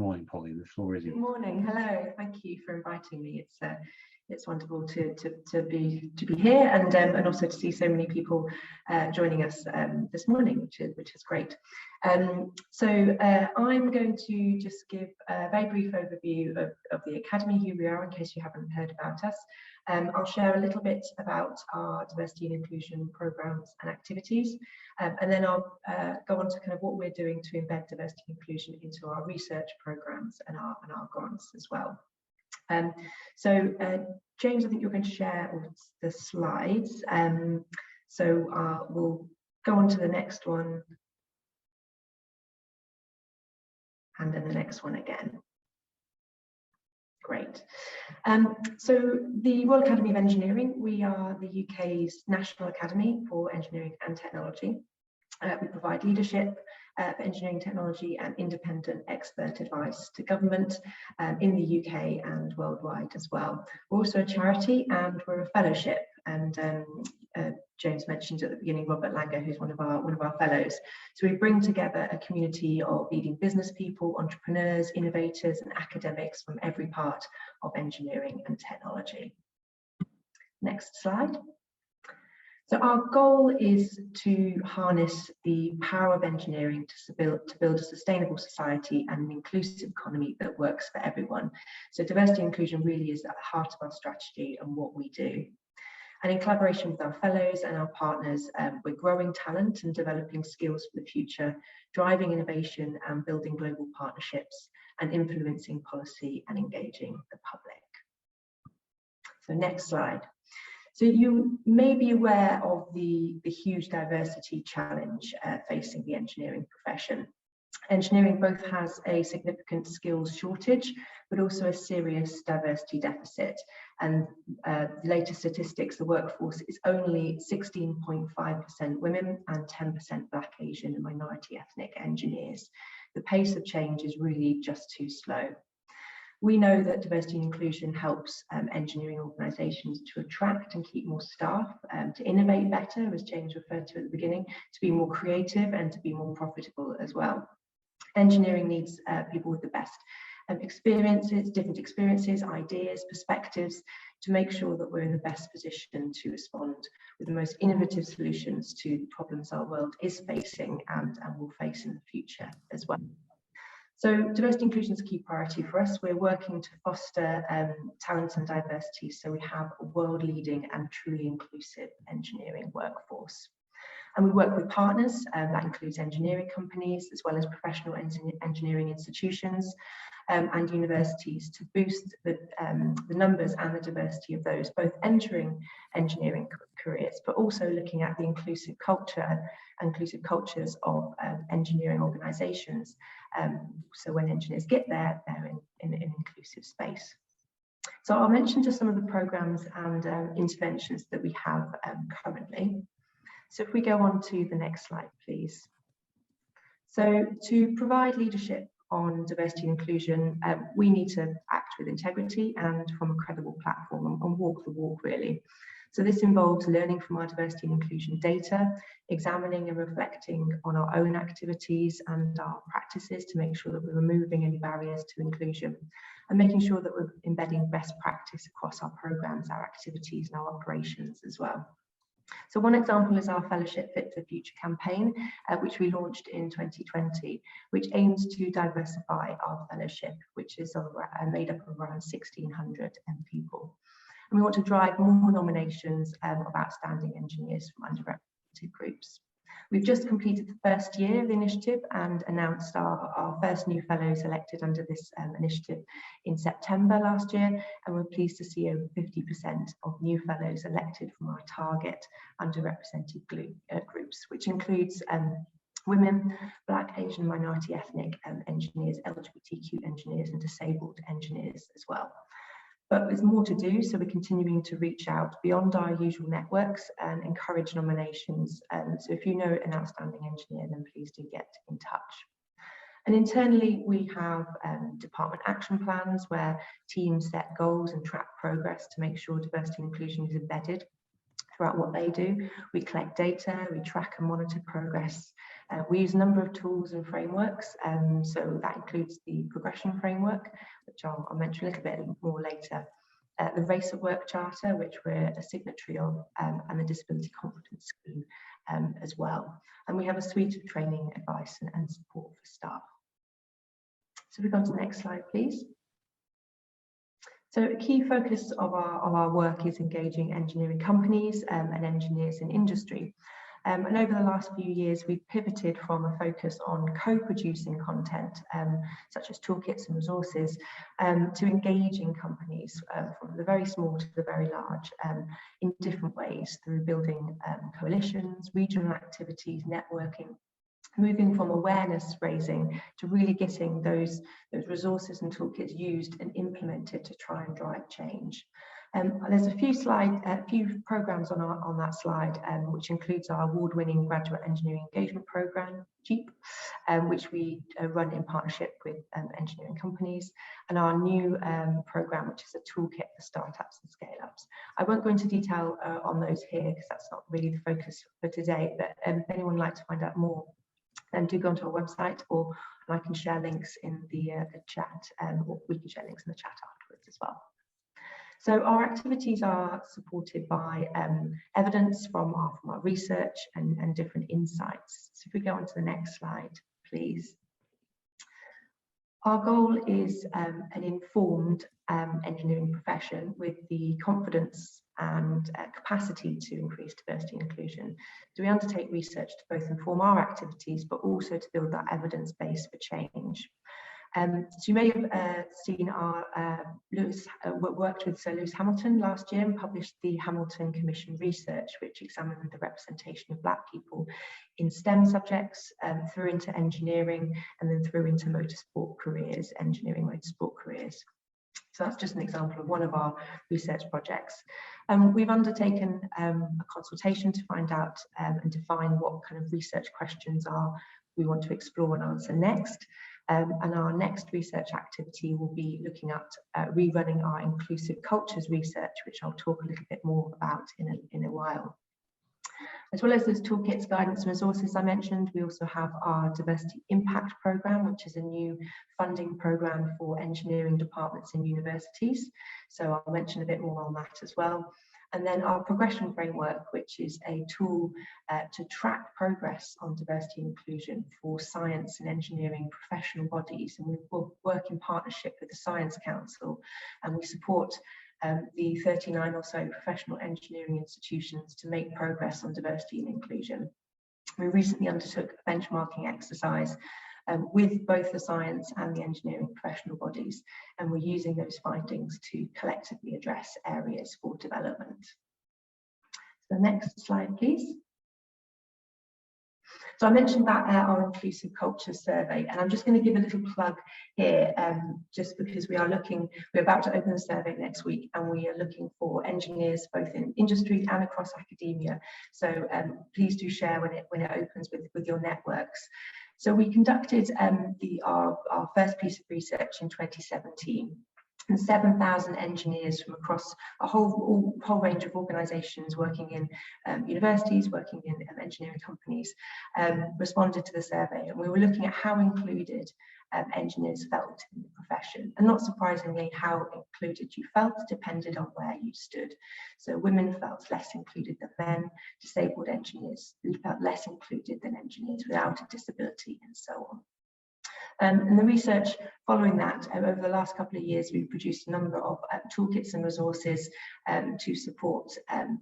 morning, Polly. The floor is yours. Good morning. Hello. Thank you for inviting me. It's wonderful to be here and also to see so many people joining us this morning, which is great. So I'm going to just give a very brief overview of the Academy, who we are, in case you haven't heard about us. I'll share a little bit about our diversity and inclusion programs and activities, and then I'll go on to kind of what we're doing to embed diversity and inclusion into our research programs and our grants as well. James, I think you're going to share the slides. So we'll go on to the next one, and then the next one again. Great. So the Royal Academy of Engineering, we are the UK's National Academy for Engineering and Technology. We provide leadership for engineering technology and independent expert advice to government in the UK and worldwide as well. We're also a charity and we're a fellowship, and James mentioned at the beginning Robert Langer, who's one of our fellows. So we bring together a community of leading business people, entrepreneurs, innovators and academics from every part of engineering and technology. Next slide. So our goal is to harness the power of engineering to build a sustainable society and an inclusive economy that works for everyone. So diversity and inclusion really is at the heart of our strategy and what we do. And in collaboration with our fellows and our partners, we're growing talent and developing skills for the future, driving innovation and building global partnerships and influencing policy and engaging the public. So next slide. So you may be aware of the huge diversity challenge facing the engineering profession. Engineering both has a significant skills shortage, but also a serious diversity deficit. And the latest statistics, the workforce is only 16.5% women and 10% Black, Asian and minority ethnic engineers. The pace of change is really just too slow. We know that diversity and inclusion helps engineering organisations to attract and keep more staff, to innovate better, as James referred to at the beginning, to be more creative and to be more profitable as well. Engineering needs people with the best experiences, different experiences, ideas, perspectives, to make sure that we're in the best position to respond with the most innovative solutions to the problems our world is facing and will face in the future as well. So diversity and inclusion is a key priority for us. We're working to foster talent and diversity so we have a world-leading and truly inclusive engineering workforce. And we work with partners, that includes engineering companies, as well as professional engineering institutions and universities to boost the numbers and the diversity of those, both entering engineering careers, but also looking at the inclusive culture, inclusive cultures of engineering organisations. So when engineers get there, they're in an inclusive space. So I'll mention just some of the programmes and interventions that we have currently. So if we go on to the next slide, please. So to provide leadership on diversity and inclusion, we need to act with integrity and from a credible platform and walk the walk, really. So this involves learning from our diversity and inclusion data, examining and reflecting on our own activities and our practices to make sure that we're removing any barriers to inclusion, and making sure that we're embedding best practice across our programs, our activities and our operations as well. So one example is our Fellowship Fit for Future campaign, which we launched in 2020, which aims to diversify our fellowship, which is made up of around 1,600 people. And we want to drive more nominations of outstanding engineers from underrepresented groups. We've just completed the first year of the initiative and announced our first new fellows elected under this initiative in September last year, and we're pleased to see over 50% of new fellows elected from our target underrepresented groups, which includes women, Black, Asian, minority ethnic engineers, LGBTQ engineers and disabled engineers as well. But there's more to do, so we're continuing to reach out beyond our usual networks and encourage nominations. So if you know an outstanding engineer, then please do get in touch. And internally, we have department action plans where teams set goals and track progress to make sure diversity and inclusion is embedded throughout what they do. We collect data, we track and monitor progress. We use a number of tools and frameworks, so that includes the progression framework, which I'll mention a little bit more later, the Race at Work Charter, which we're a signatory of, and the Disability Confidence Scheme as well. And we have a suite of training, advice and support for staff. So we go on to the next slide, please. So a key focus of our work is engaging engineering companies and engineers in industry. And over the last few years, we've pivoted from a focus on co-producing content, such as toolkits and resources, to engaging companies from the very small to the very large in different ways through building coalitions, regional activities, networking, moving from awareness raising to really getting those resources and toolkits used and implemented to try and drive change. There's a few programs on that slide, which includes our award-winning Graduate Engineering Engagement Program, JEEP, which we run in partnership with engineering companies, and our new program, which is a toolkit for startups and scale-ups. I won't go into detail on those here because that's not really the focus for today, but if anyone would like to find out more, then do go onto our website, or I can share links in the chat, or we can share links in the chat afterwards as well. So our activities are supported by evidence from our research and different insights. So if we go on to the next slide, please. Our goal is an informed engineering profession with the confidence and capacity to increase diversity and inclusion. So we undertake research to both inform our activities, but also to build that evidence base for change. So you may have seen our worked with Sir Lewis Hamilton last year and published the Hamilton Commission research, which examined the representation of Black people in STEM subjects through into engineering and then through into motorsport careers, engineering motorsport careers. So that's just an example of one of our research projects. We've undertaken a consultation to find out and define what kind of research questions we want to explore and answer next. And our next research activity will be looking at rerunning our inclusive cultures research, which I'll talk a little bit more about in a while. As well as those toolkits, guidance and resources I mentioned, we also have our Diversity Impact Programme, which is a new funding programme for engineering departments in universities. So I'll mention a bit more on that as well. And then our progression framework, which is a tool to track progress on diversity and inclusion for science and engineering professional bodies. And we work in partnership with the Science Council, and we support the 39 or so professional engineering institutions to make progress on diversity and inclusion. We recently undertook a benchmarking exercise with both the science and the engineering professional bodies, and we're using those findings to collectively address areas for development. So next slide, please. So I mentioned that our Inclusive Culture Survey, and I'm just going to give a little plug here, just because we're about to open the survey next week, and we are looking for engineers both in industry and across academia. So please do share when it opens with your networks. So we conducted our first piece of research in 2017. And 7,000 engineers from across a whole range of organisations working in universities, working in engineering companies, responded to the survey. And we were looking at how included engineers felt in the profession. And not surprisingly, how included you felt depended on where you stood. So women felt less included than men, disabled engineers felt less included than engineers without a disability, and so on. And the research following that, over the last couple of years, we've produced a number of toolkits and resources to support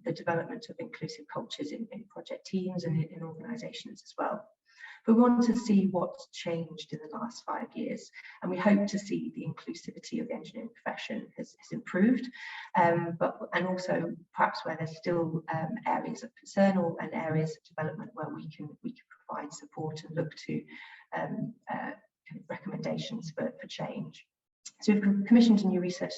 the development of inclusive cultures in project teams and in organisations as well. We want to see what's changed in the last 5 years, and we hope to see the inclusivity of the engineering profession has improved, and also perhaps where there's still areas of concern and areas of development where we can provide support and look to kind of recommendations for change. So we've commissioned a new research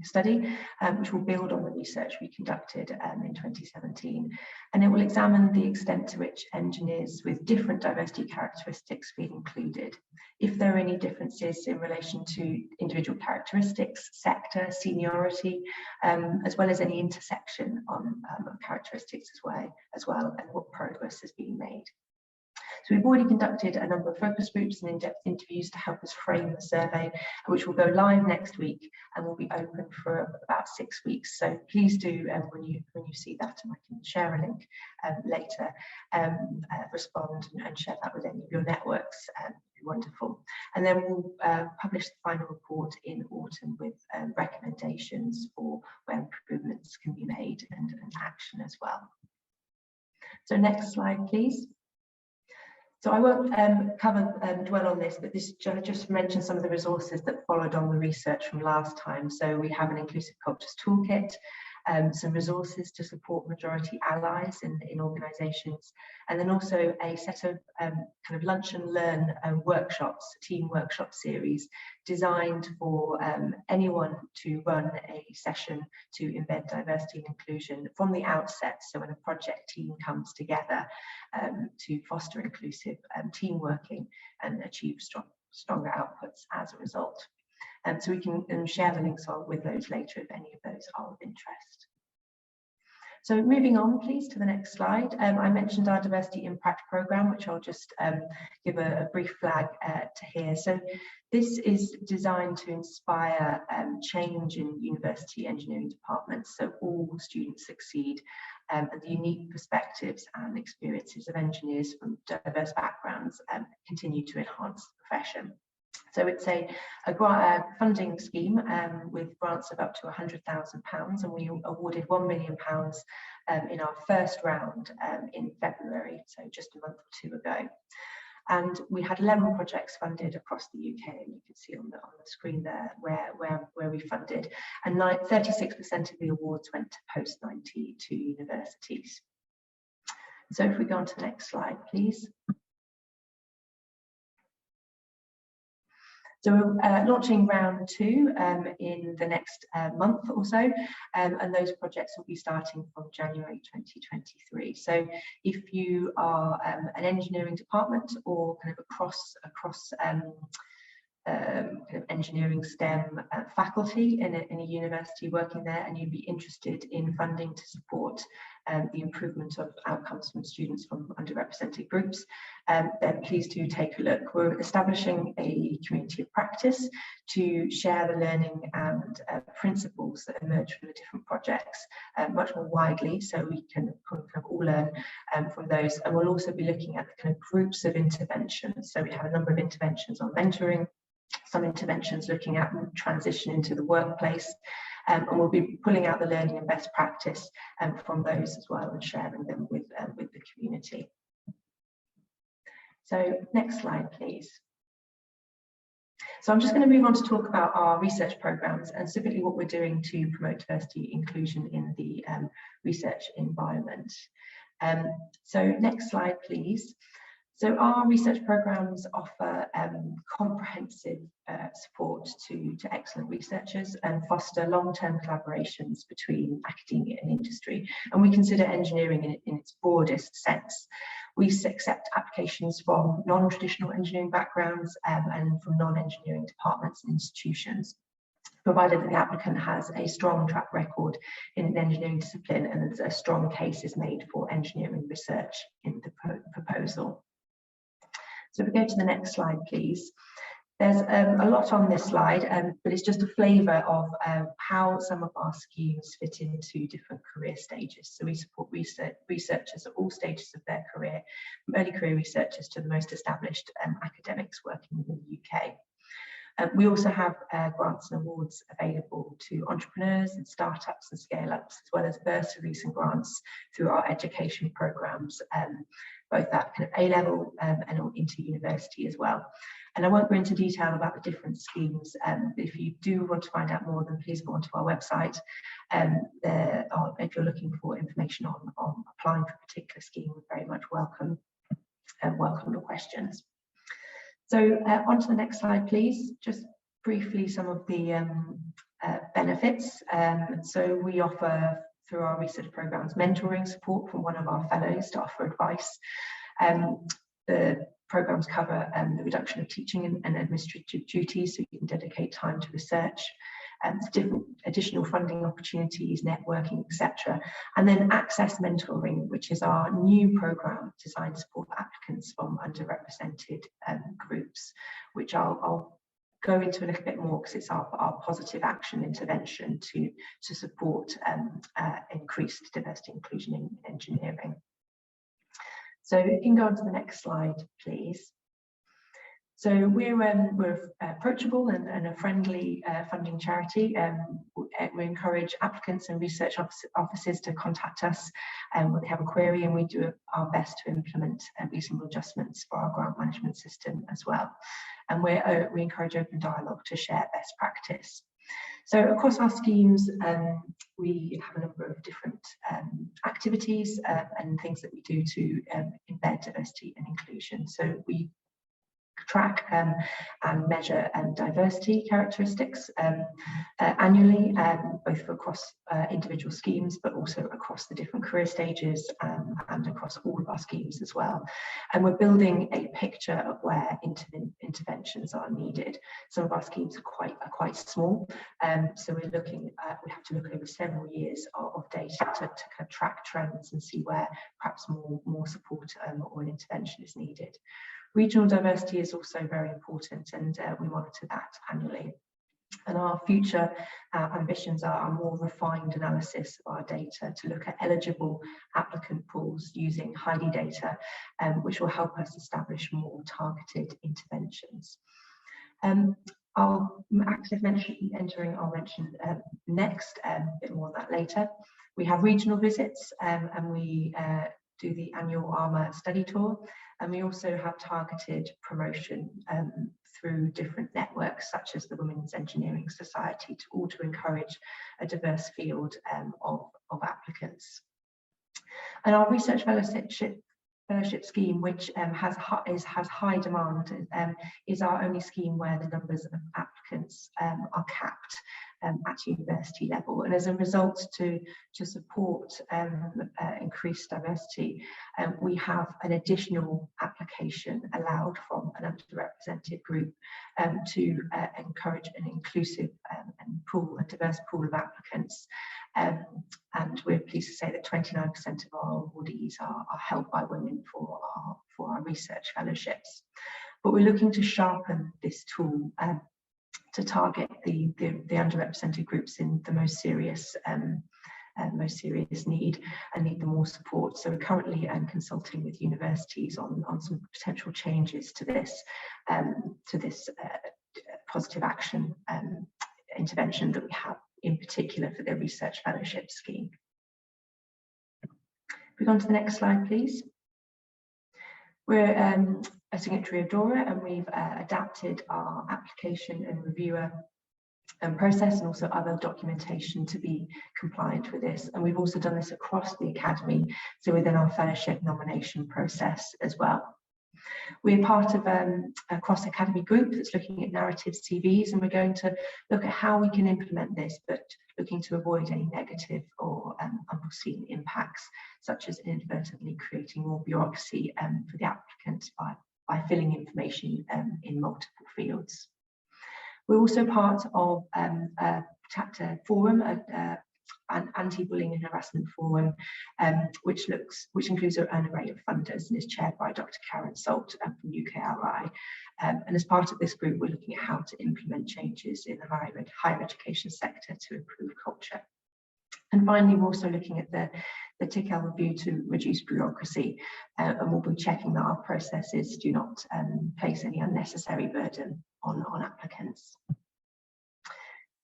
study, which will build on the research we conducted in 2017, and it will examine the extent to which engineers with different diversity characteristics feel included, if there are any differences in relation to individual characteristics, sector, seniority, as well as any intersection on characteristics as well, and what progress has been made. So we've already conducted a number of focus groups and in-depth interviews to help us frame the survey, which will go live next week and will be open for about 6 weeks. So please do, when you see that, and I can share a link later, respond and share that with any of your networks. Wonderful. And then we'll publish the final report in autumn with recommendations for where improvements can be made and action as well. So next slide, please. So I won't dwell on this, but this just mention some of the resources that followed on the research from last time. So we have an Inclusive Cultures Toolkit, some resources to support majority allies in organisations, and then also a set of kind of lunch and learn workshops, team workshop series designed for anyone to run a session to embed diversity and inclusion from the outset. So when a project team comes together to foster inclusive team working and achieve stronger outputs as a result. So we can share the links with those later if any of those are of interest. So moving on, please, to the next slide. I mentioned our Diversity Impact Programme, which I'll just give a brief flag to here. So this is designed to inspire change in university engineering departments, so all students succeed, and the unique perspectives and experiences of engineers from diverse backgrounds continue to enhance the profession. So it's a funding scheme with grants of up to £100,000, and we awarded £1 million in our first round in February, so just a month or two ago. And we had 11 projects funded across the UK, and you can see on the screen there where we funded, and 36% of the awards went to post-92 universities. So if we go on to the next slide, please. So we're launching round 2 in the next month or so, and those projects will be starting from January 2023. So if you are an engineering department or kind of across kind of engineering STEM faculty in a university working there, and you'd be interested in funding to support the improvement of outcomes from students from underrepresented groups, then please do take a look. We're establishing a community of practice to share the learning and principles that emerge from the different projects much more widely, so we can kind of all learn from those. And we'll also be looking at the kind of groups of interventions. So we have a number of interventions on mentoring, some interventions looking at transition into the workplace, and we'll be pulling out the learning and best practice from those as well and sharing them with the community. So next slide, please. So I'm just going to move on to talk about our research programs and specifically what we're doing to promote diversity inclusion in the research environment. So next slide, please. So our research programs offer comprehensive support to excellent researchers and foster long-term collaborations between academia and industry. And we consider engineering in its broadest sense. We accept applications from non-traditional engineering backgrounds and from non-engineering departments and institutions, provided that the applicant has a strong track record in an engineering discipline and a strong case is made for engineering research in the proposal. So if we go to the next slide, please. There's a lot on this slide, but it's just a flavour of how some of our schemes fit into different career stages. So we support researchers at all stages of their career, from early career researchers to the most established academics working in the UK. We also have grants and awards available to entrepreneurs and startups and scale-ups, as well as bursaries and grants through our education programmes, both at kind of A-level and into university as well. And I won't go into detail about the different schemes, but if you do want to find out more, then please go onto our website. If you're looking for information on applying for a particular scheme, we're very much welcome your questions. So on to the next slide, please. Just briefly some of the benefits. So we offer, through our research programs, mentoring support from one of our fellows to offer advice. The programs cover the reduction of teaching and administrative duties, so you can dedicate time to research, different additional funding opportunities, networking, etc. And then Access Mentoring, which is our new program designed to support applicants from underrepresented groups, which I'll go into a little bit more because it's our positive action intervention to support increased diversity inclusion in engineering. So if you can go on to the next slide, please. So we're approachable and a friendly funding charity. We encourage applicants and research offices to contact us when they have a query, and we do our best to implement reasonable adjustments for our grant management system as well. And we encourage open dialogue to share best practice. So across our schemes, we have a number of different activities and things that we do to embed diversity and inclusion. So we track and measure diversity characteristics annually, both across individual schemes, but also across the different career stages and across all of our schemes as well. And we're building a picture of where interventions are needed. Some of our schemes are quite small, so we have to look over several years of data to kind of track trends and see where perhaps more support or an intervention is needed. Regional diversity is also very important, and we monitor that annually. And our future ambitions are a more refined analysis of our data to look at eligible applicant pools using HIDI data, which will help us establish more targeted interventions. Access mentoring I'll mention next, a bit more of that later. We have regional visits, and we do the annual ARMA study tour, and we also have targeted promotion through different networks such as the Women's Engineering Society, to encourage a diverse field of applicants. And our research fellowship scheme, which has high demand, is our only scheme where the numbers of applicants are capped at university level. And as a result, to support increased diversity, we have an additional application allowed from an underrepresented group to encourage an inclusive and diverse pool of applicants. And we're pleased to say that 29% of our awardees are held by women for our research fellowships. But we're looking to sharpen this tool to target the underrepresented groups in the most serious need and need the more support. So we're currently consulting with universities on some potential changes to this positive action intervention that we have, in particular for the research fellowship scheme. If we go on to the next slide, please. We're a signatory of DORA, and we've adapted our application and reviewer process and also other documentation to be compliant with this. And we've also done this across the academy, so within our fellowship nomination process as well. We're part of a cross-academy group that's looking at narrative CVs, and we're going to look at how we can implement this, but looking to avoid any negative or unforeseen impacts, such as inadvertently creating more bureaucracy for the applicants by filling information in multiple fields. We're also part of a chapter forum, an anti-bullying and harassment forum, which includes an array of funders and is chaired by Dr. Karen Salt from UKRI. And as part of this group, we're looking at how to implement changes in the higher education sector to improve culture. And finally, we're also looking at the TICL review to reduce bureaucracy, and we'll be checking that our processes do not place any unnecessary burden on applicants.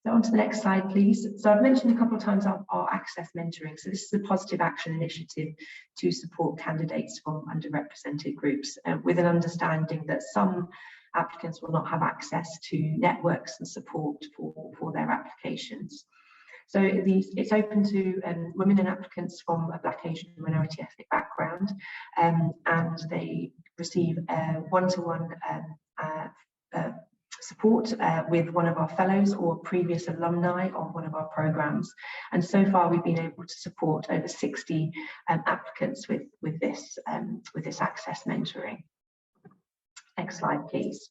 So on to the next slide, please. So I've mentioned a couple of times our access mentoring. So this is a positive action initiative to support candidates from underrepresented groups, with an understanding that some applicants will not have access to networks and support for their applications. So it's open to women and applicants from a Black, Asian, minority ethnic background, and they receive one-to-one support with one of our fellows or previous alumni of one of our programs. And so far we've been able to support over 60 applicants with this access mentoring. Next slide, please.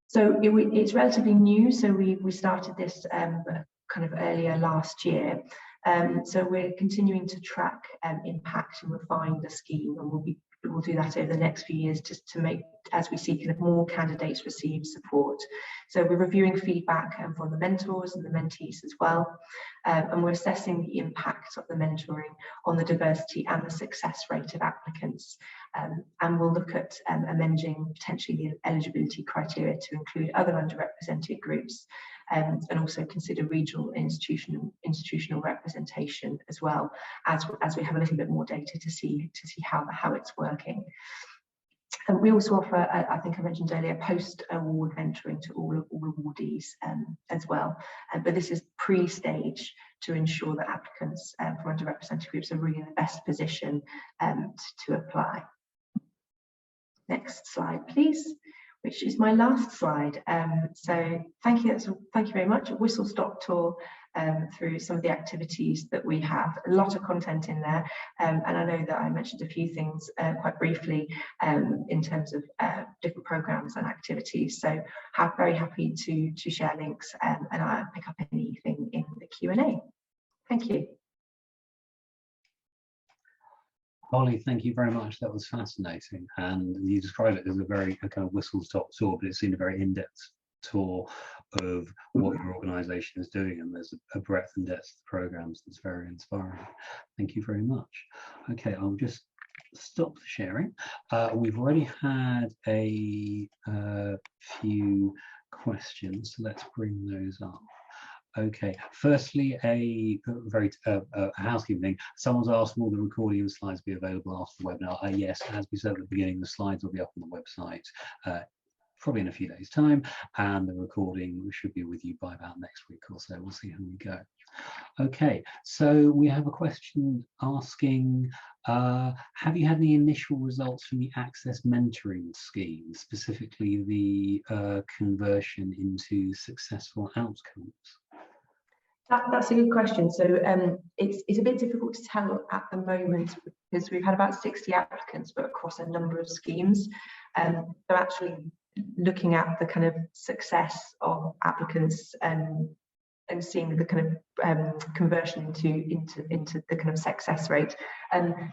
So it's relatively new, so we started this kind of earlier last year. So we're continuing to track impact and refine the scheme, and we'll do that over the next few years just to make, as we see kind of more candidates receive support. So we're reviewing feedback from the mentors and the mentees as well, and we're assessing the impact of the mentoring on the diversity and the success rate of applicants, and we'll look at amending potentially the eligibility criteria to include other underrepresented groups, and also consider regional institutional representation as well, as we have a little bit more data to see how it's working. And we also offer, I think I mentioned earlier, post-award mentoring to all awardees as well. But this is pre-stage to ensure that applicants from underrepresented groups are really in the best position to apply. Next slide, please, which is my last slide. So thank you very much. A whistle-stop tour through some of the activities that we have. A lot of content in there, and I know that I mentioned a few things quite briefly in terms of different programs and activities. So very happy to share links, and I'll pick up anything in the Q&A. Thank you. Holly, thank you very much. That was fascinating. And you described it as a very kind of whistle-stop tour, but it's been a very in-depth tour of what your organisation is doing, and there's a breadth and depth of the programmes that's very inspiring. Thank you very much. Okay, I'll just stop the sharing. We've already had a few questions, so let's bring those up. Okay, firstly, a very housekeeping thing. Someone's asked, will the recording and slides be available after the webinar? Yes, as we said at the beginning, the slides will be up on the website probably in a few days' time, and the recording should be with you by about next week or so. We'll see how we go. Okay, so we have a question asking, have you had any initial results from the Access Mentoring Scheme, specifically the conversion into successful outcomes? That's a good question. So it's a bit difficult to tell at the moment because we've had about 60 applicants, but across a number of schemes. So actually looking at the kind of success of applicants and seeing the kind of conversion into the kind of success rate.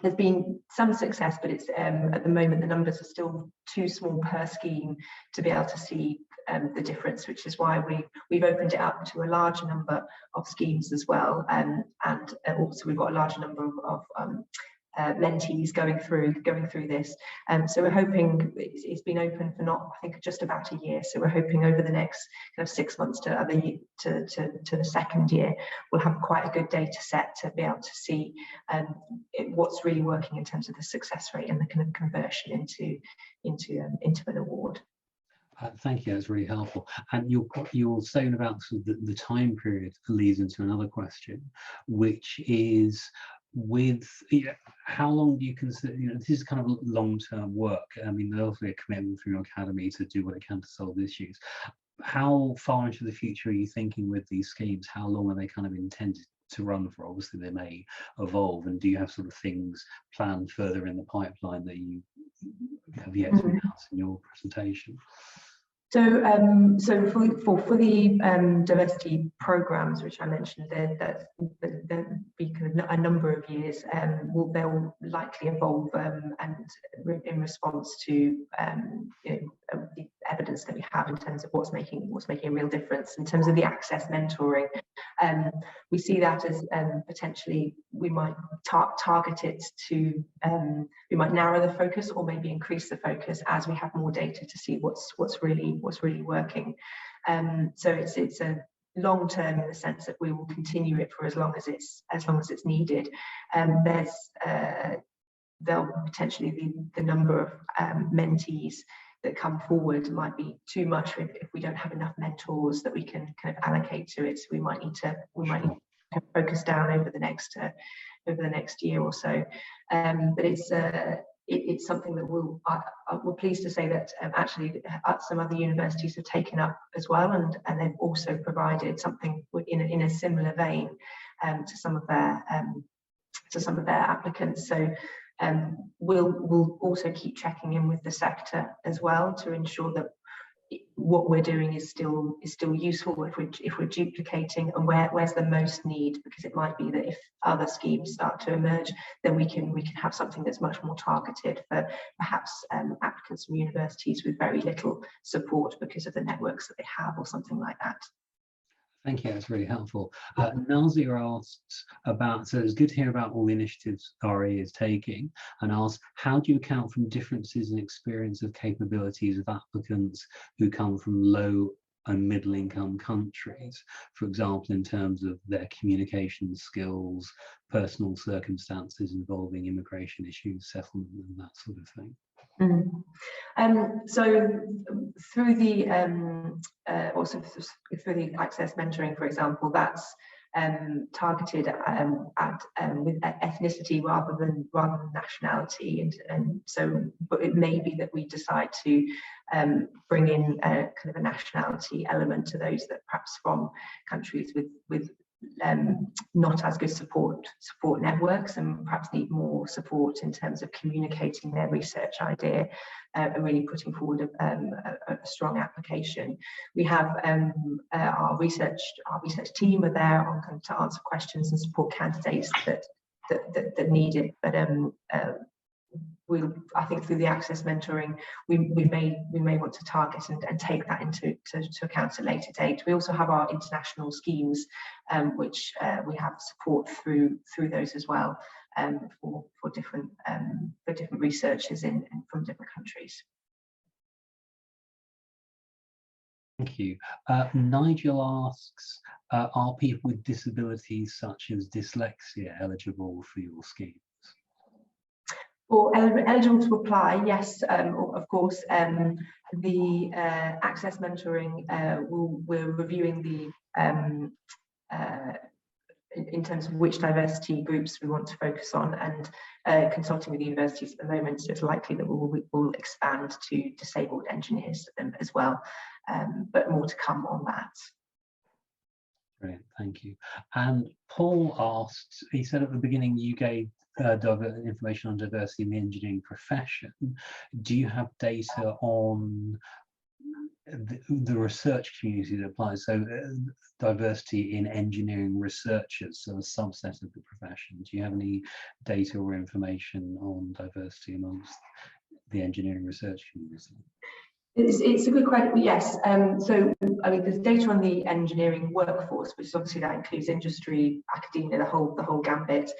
There's been some success, but it's at the moment the numbers are still too small per scheme to be able to see the difference, which is why we've opened it up to a larger number of schemes as well, and also we've got a larger number of mentees going through this. So we're hoping it's been open for I think just about a year. So we're hoping over the next kind of 6 months to the second year, we'll have quite a good data set to be able to see what's really working in terms of the success rate and the kind of conversion into an award. Thank you, that's really helpful. And you're saying about sort of the time period leads into another question, which is how long do you consider, this is kind of long-term work. I mean, there's also a commitment from your academy to do what it can to solve issues. How far into the future are you thinking with these schemes? How long are they kind of intended to run for? Obviously they may evolve, and do you have sort of things planned further in the pipeline that you have yet to announce in your presentation? So, for the diversity programs, which I mentioned, there'll be kind of a number of years. They'll likely evolve and in response to the evidence that we have in terms of what's making a real difference. In terms of the access mentoring, we see that as potentially we might target it to we might narrow the focus or maybe increase the focus as we have more data to see what's really working. So it's a long term in the sense that we will continue it for as long as it's needed. There'll potentially be the number of mentees that come forward might be too much if we don't have enough mentors that we can kind of allocate to it. So we might need to focus down over the next year or so. But it's something that we're pleased to say that actually some other universities have taken up as well, and they've also provided something in a similar vein to some of their applicants. So we'll also keep checking in with the sector as well to ensure that what we're doing is still useful if we're duplicating, and where's the most need, because it might be that if other schemes start to emerge, then we can have something that's much more targeted for perhaps applicants from universities with very little support because of the networks that they have or something like that. Thank you, that's really helpful. Nazia asks about, so it's good to hear about all the initiatives RE is taking, and asks, how do you account for differences in experience of capabilities of applicants who come from low and middle income countries, for example, in terms of their communication skills, personal circumstances involving immigration issues, settlement, and that sort of thing? So through the also through the access mentoring, for example, that's targeted with ethnicity rather than nationality, and so but it may be that we decide to bring in a kind of a nationality element to those that perhaps from countries with not as good support networks, and perhaps need more support in terms of communicating their research idea and really putting forward a strong application. We have our research team are there on kind of to answer questions and support candidates that need it, but I think through the access mentoring, we may want to target and take that into account at a later date. We also have our international schemes, which we have support through those as well, for different researchers from different countries. Thank you. Nigel asks, are people with disabilities such as dyslexia eligible for your schemes? Or eligible to apply, yes, of course. The access mentoring, we're reviewing the in terms of which diversity groups we want to focus on, and consulting with the universities at the moment, so it's likely that we'll expand to disabled engineers as well, but more to come on that. Brilliant, thank you. And Paul asks, he said at the beginning you gave information on diversity in the engineering profession. Do you have data on the research community that applies? So diversity in engineering researchers, so a subset of the profession. Do you have any data or information on diversity amongst the engineering research community? It's a good question, yes. So, I mean, there's data on the engineering workforce, which obviously that includes industry, academia, the whole gambit.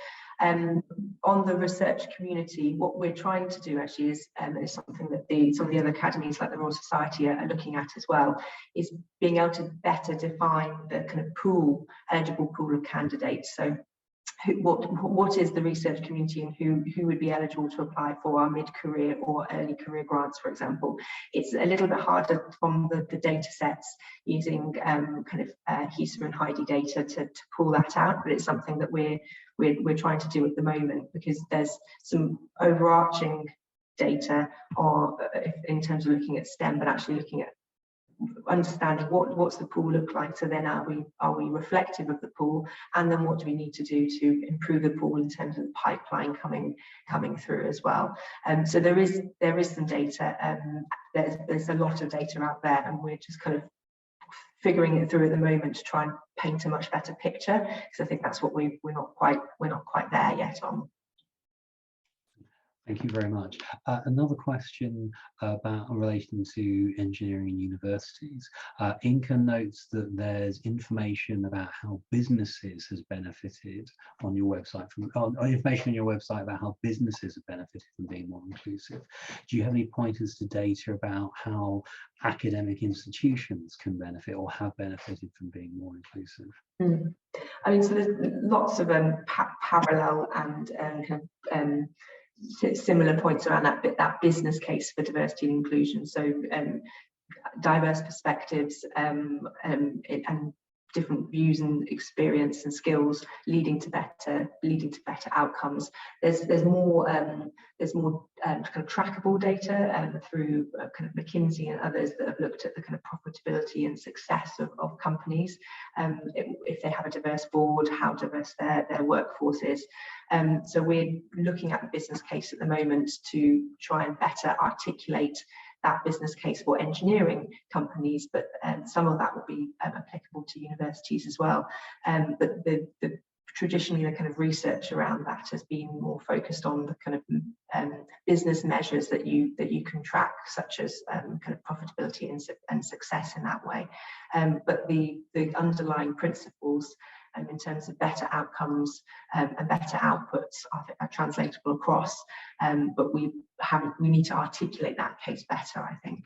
On the research community, what we're trying to do actually is something that some of the other academies like the Royal Society are looking at as well, is being able to better define the kind of eligible pool of candidates. So what is the research community, and who would be eligible to apply for our mid-career or early career grants, for example? It's a little bit harder from the data sets using kind of HESA and Heidi data to pull that out, but it's something that we're trying to do at the moment, because there's some overarching data in terms of looking at STEM, but actually looking at understanding what's the pool look like. So then are we reflective of the pool, and then what do we need to do to improve the pool in terms of the pipeline coming through as well. So there is some data, there's a lot of data out there, and we're just kind of figuring it through at the moment to try and paint a much better picture, because I think that's what we're not quite there yet on. Thank you very much. Another question about in relation to engineering universities. Inca notes that there's information about how businesses has benefited on your website, information on your website about how businesses have benefited from being more inclusive. Do you have any pointers to data about how academic institutions can benefit or have benefited from being more inclusive? I mean, so there's lots of parallel and kind of similar points around that business case for diversity and inclusion. So diverse perspectives and different views and experience and skills leading to better outcomes. There's more kind of trackable data through kind of McKinsey and others that have looked at the kind of profitability and success of companies, if they have a diverse board, how diverse their workforce is. So we're looking at the business case at the moment to try and better articulate that business case for engineering companies, but some of that will be applicable to universities as well. But traditionally the kind of research around that has been more focused on the kind of business measures that you can track, such as kind of profitability and success in that way. But the underlying principles in terms of better outcomes and better outputs are translatable across, but we need to articulate that case better, I think.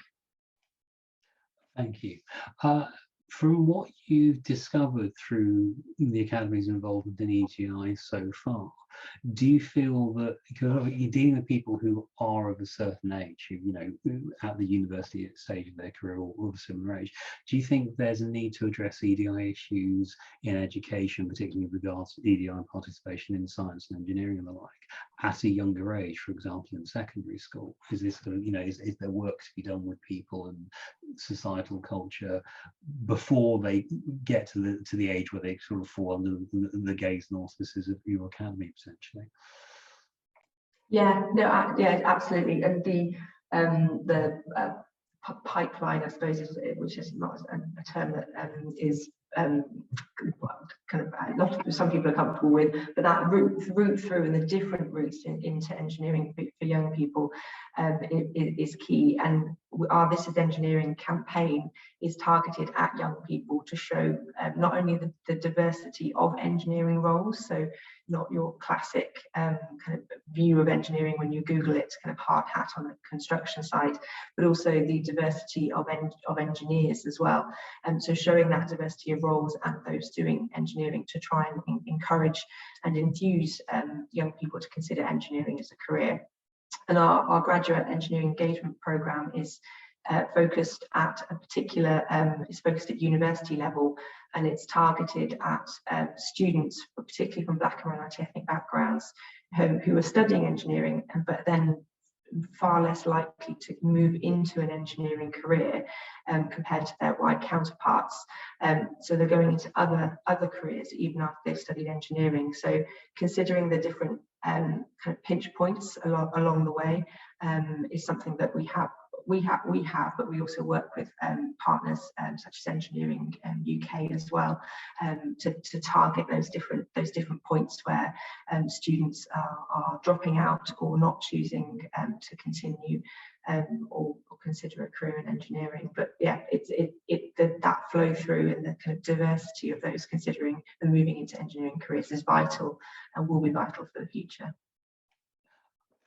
Thank you. From what you've discovered through the Academy's involvement in EGI so far, do you feel that, because you're dealing with people who are of a certain age, you know, at the university stage of their career or of a similar age, do you think there's a need to address EDI issues in education, particularly with regards to EDI participation in science and engineering and the like, at a younger age, for example, in secondary school? Is this sort of, you know, is there work to be done with people and societal culture before they get to the age where they sort of fall under the gaze and auspices of your academy, potentially? Yeah, no, yeah, absolutely. And the pipeline, I suppose, which is not a term that is kind of some people are comfortable with, but that route through and the different routes into engineering for young people is key. And our This Is Engineering campaign is targeted at young people to show not only the diversity of engineering roles, so not your classic kind of view of engineering when you Google it, kind of hard hat on a construction site, but also the diversity of engineers as well. And so showing that diversity of roles and those doing engineering to try and encourage and enthuse young people to consider engineering as a career. And our graduate engineering engagement program is focused at a particular, is focused at university level, and it's targeted at students, particularly from Black and minority ethnic backgrounds, who are studying engineering, but then far less likely to move into an engineering career compared to their white counterparts. So they're going into other careers even after they've studied engineering. So considering the different kind of pinch points along the way is something that we have, but we also work with partners such as Engineering UK as well, to target those different points where students are dropping out or not choosing to continue or consider a career in engineering. But yeah, that flow through and the kind of diversity of those considering and moving into engineering careers is vital and will be vital for the future.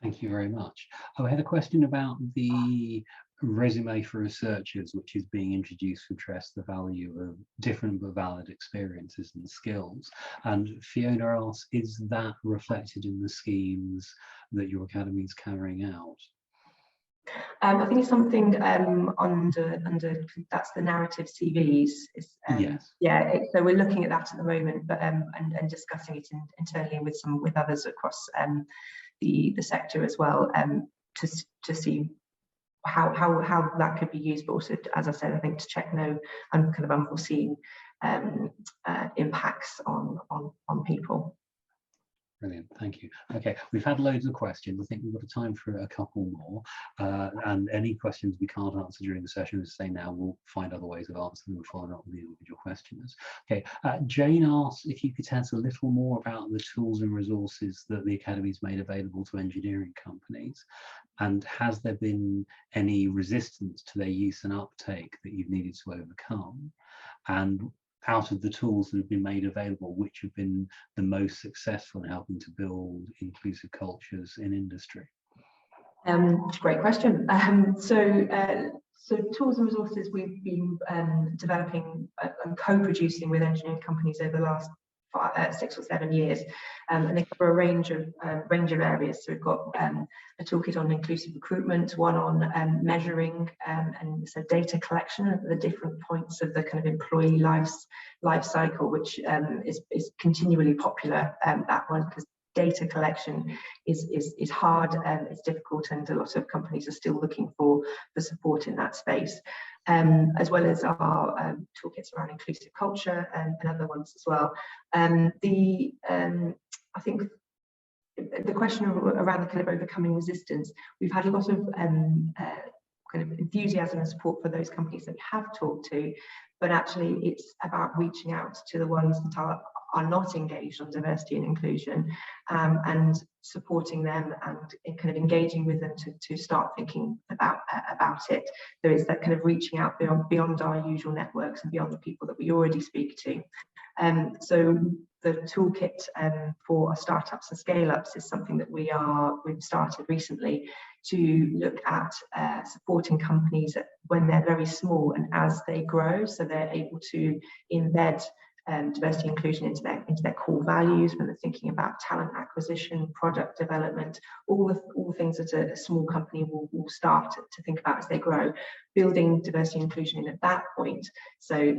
Thank you very much. I had a question about the resume for researchers, which is being introduced to address the value of different but valid experiences and skills. And Fiona asks, is that reflected in the schemes that your academy is carrying out? I think it's something under that's the narrative CVs. Yes. Yeah. So we're looking at that at the moment, but and discussing it internally with others across the sector as well, to see how that could be used, but also, as I said, I think to check no kind of unforeseen impacts on people. Brilliant, thank you. Okay, we've had loads of questions. I think we've got time for a couple more. And any questions we can't answer during the session, as I say now, we'll find other ways of answering them and following up with the individual questioners. Okay, Jane asks if you could tell us a little more about the tools and resources that the Academy's made available to engineering companies, and has there been any resistance to their use and uptake that you've needed to overcome? And out of the tools that have been made available, which have been the most successful in helping to build inclusive cultures in industry? Great question. So tools and resources we've been developing and co-producing with engineering companies over the last 6 or 7 years, and they cover a range of areas. So we've got a toolkit on inclusive recruitment, one on measuring and so data collection at the different points of the kind of employee life cycle, which is continually popular, that one, because data collection is hard, it's difficult, and a lot of companies are still looking for the support in that space, as well as our toolkits around inclusive culture and other ones as well. I think the question around the kind of overcoming resistance, we've had a lot of kind of enthusiasm and support for those companies that we have talked to, but actually it's about reaching out to the ones that are not engaged on diversity and inclusion, and supporting them and kind of engaging with them to start thinking about it. There is that kind of reaching out beyond our usual networks and beyond the people that we already speak to. So the toolkit for our startups and scale-ups is something that we've started recently to look at supporting companies when they're very small and as they grow, so they're able to embed diversity and inclusion into their core values when they're thinking about talent acquisition, product development, all the things that a small company will start to think about as they grow, building diversity and inclusion in at that point, so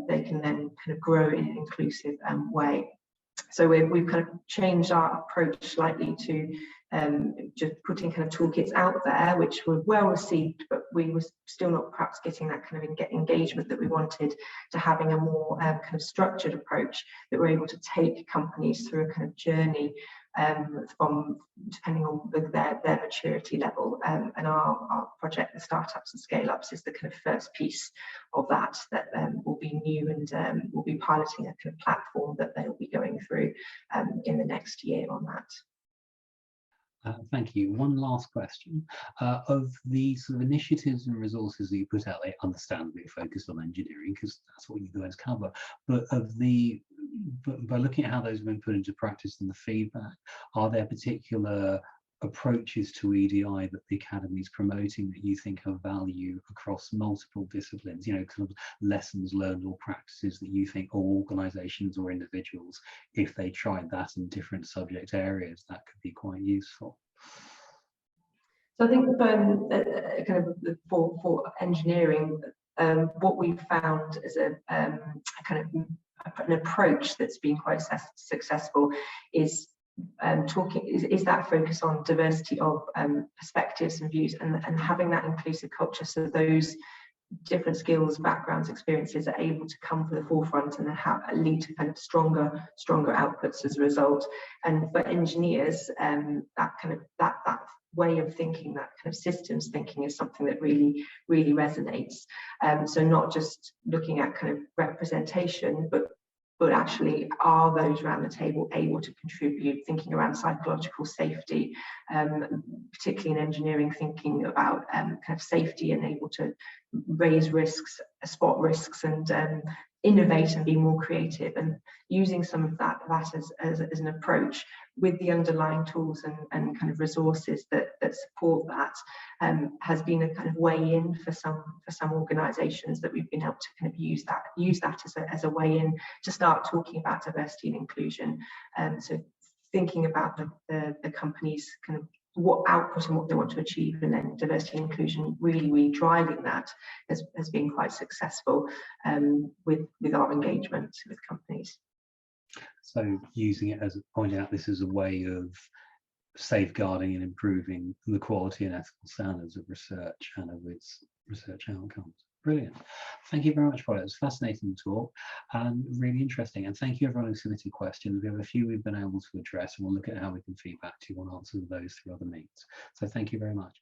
they can then kind of grow in an inclusive way. So we've kind of changed our approach slightly to just putting kind of toolkits out there, which were well received, but we were still not perhaps getting that kind of engagement that we wanted, to having a more kind of structured approach that we're able to take companies through a kind of journey from depending on their maturity level, and our project, the startups and scale-ups, is the kind of first piece of that will be new, and we'll be piloting a kind of platform that they'll be going through in the next year on that. Thank you. One last question. Of the sort of initiatives and resources that you put out, they understandably focused on engineering because that's what you guys cover. But by looking at how those have been put into practice and the feedback, are there particular approaches to EDI that the Academy is promoting that you think have value across multiple disciplines, kind of lessons learned or practices that you think, or organizations or individuals, if they tried that in different subject areas, that could be quite useful? So I think kind of for engineering, what we've found is a kind of an approach that's been quite successful is that focus on diversity of perspectives and views, and having that inclusive culture, so those different skills, backgrounds, experiences are able to come to the forefront and lead to kind of stronger outputs as a result. And for engineers, that way of thinking, that kind of systems thinking, is something that really resonates. So not just looking at kind of representation, but actually, are those around the table able to contribute, thinking around psychological safety, particularly in engineering, thinking about kind of safety and able to raise risks, spot risks, and innovate and be more creative, and using some of that as an approach with the underlying tools and kind of resources that support that, has been a kind of way in for some organizations that we've been able to kind of use that as a way in to start talking about diversity and inclusion. So thinking about the company's kind of what output and what they want to achieve, and then diversity and inclusion really driving that has been quite successful with our engagement with companies. So using it as pointing out this is a way of safeguarding and improving the quality and ethical standards of research and of its research outcomes. Brilliant. Thank you very much, Paula. It was a fascinating talk and really interesting. And thank you everyone who submitted questions. We have a few we've been able to address, and we'll look at how we can feedback to you on answers of those through other means. So thank you very much.